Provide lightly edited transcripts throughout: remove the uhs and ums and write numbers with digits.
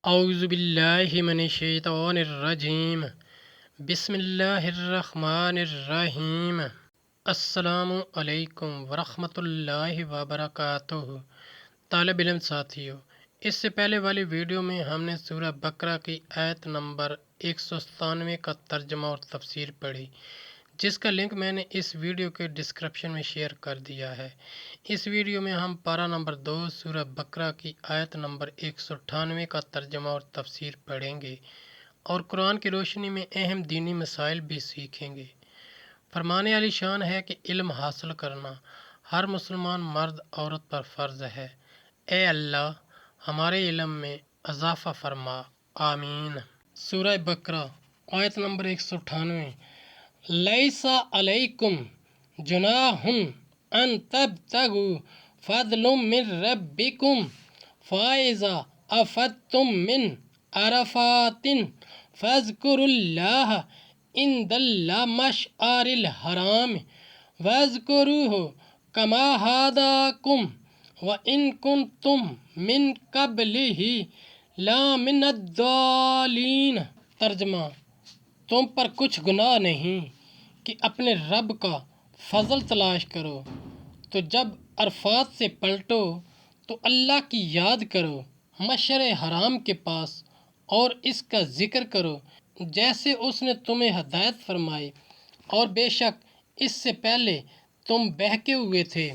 اعوذ باللہ من الشیطان الرجیم بسم اللہ الرحمن الرحیم۔ السلام علیکم ورحمۃ اللہ وبرکاتہ۔ طالب علم ساتھیو، اس سے پہلے والی ویڈیو میں ہم نے سورہ بقرہ کی آیت نمبر 197 کا ترجمہ اور تفسیر پڑھی، جس کا لنک میں نے اس ویڈیو کے ڈسکرپشن میں شیئر کر دیا ہے۔ اس ویڈیو میں ہم پارہ نمبر 2 سورہ بقرہ کی آیت نمبر 198 کا ترجمہ اور تفسیر پڑھیں گے اور قرآن کی روشنی میں اہم دینی مسائل بھی سیکھیں گے۔ فرمانے علی شان ہے کہ علم حاصل کرنا ہر مسلمان مرد عورت پر فرض ہے۔ اے اللہ، ہمارے علم میں اضافہ فرما، آمین۔ سورہ بقرہ آیت نمبر 198۔ لیس علیکم جناح ان تبتغوا فضلا من ربکم فاذا افضتم من عرفات فاذکروا اللہ عند المشعر الحرام واذکروہ کما ھداکم وان کنتم من قبلہ لمن الضالین۔ ترجمہ: تم پر کچھ گناہ نہیں کہ اپنے رب کا فضل تلاش کرو، تو جب عرفات سے پلٹو تو اللہ کی یاد کرو، مشعر حرام کے پاس، اور اس کا ذکر کرو جیسے اس نے تمہیں ہدایت فرمائی، اور بے شک اس سے پہلے تم بہکے ہوئے تھے۔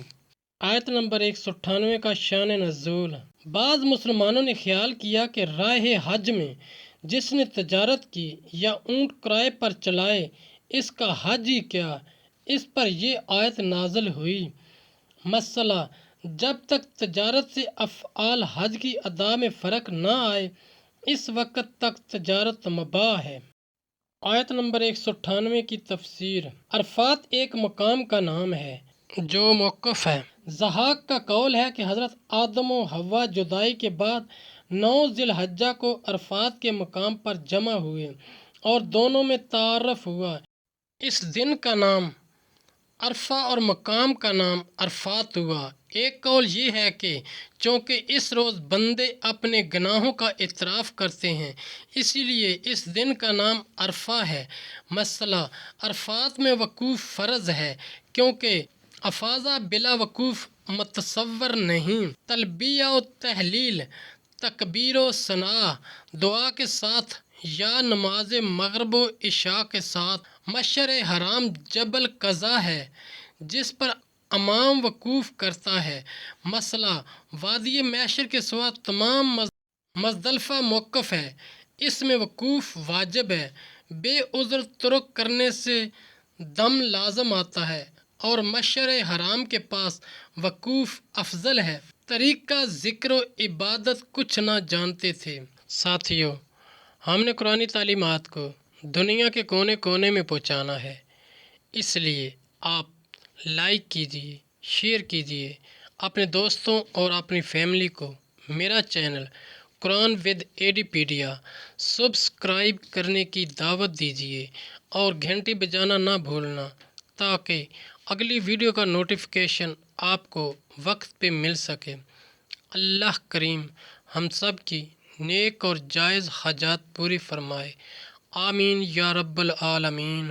آیت نمبر 198 کا شان نزول۔ بعض مسلمانوں نے خیال کیا کہ راہ حج میں جس نے تجارت کی یا اونٹ کرائے پر چلائے، اس کا حج ہی کیا؟ اس پر یہ آیت نازل ہوئی۔ مسئلہ: جب تک تجارت سے افعال حج کی ادا میں فرق نہ آئے، اس وقت تک تجارت مباح ہے۔ آیت نمبر 198 کی تفسیر۔ عرفات ایک مقام کا نام ہے جو موقوف ہے۔ ضحاک کا قول ہے کہ حضرت آدم و حوا جدائی کے بعد 9 ذی الحجہ کو عرفات کے مقام پر جمع ہوئے اور دونوں میں تعارف ہوا۔ اس دن کا نام عرفہ اور مقام کا نام عرفات ہوا۔ ایک قول یہ ہے کہ چونکہ اس روز بندے اپنے گناہوں کا اعتراف کرتے ہیں، اسی لیے اس دن کا نام عرفہ ہے۔ مسئلہ: عرفات میں وقوف فرض ہے کیونکہ افاضہ بلا وقوف متصور نہیں۔ تلبیہ و تحلیل، تکبیر و ثناء، دعا کے ساتھ یا نماز مغرب و عشاء کے ساتھ۔ مشعر حرام جبل قضا ہے جس پر امام وقوف کرتا ہے۔ مسئلہ: وادی محشر کے سوا تمام مزدلفہ موقف ہے، اس میں وقوف واجب ہے۔ بے عذر ترک کرنے سے دم لازم آتا ہے اور مشعر حرام کے پاس وقوف افضل ہے۔ طریقہ ذکر و عبادت کچھ نہ جانتے تھے۔ ساتھیو، ہم نے قرآنی تعلیمات کو دنیا کے کونے کونے میں پہنچانا ہے، اس لیے آپ لائک کیجیے، شیئر کیجیے، اپنے دوستوں اور اپنی فیملی کو میرا چینل قرآن ود ایڈیپیڈیا سبسکرائب کرنے کی دعوت دیجیے اور گھنٹی بجانا نہ بھولنا تاکہ اگلی ویڈیو کا نوٹیفیکیشن آپ کو وقت پہ مل سکے۔ اللہ کریم ہم سب کی نیک اور جائز حاجات پوری فرمائے، آمین یا رب العالمین۔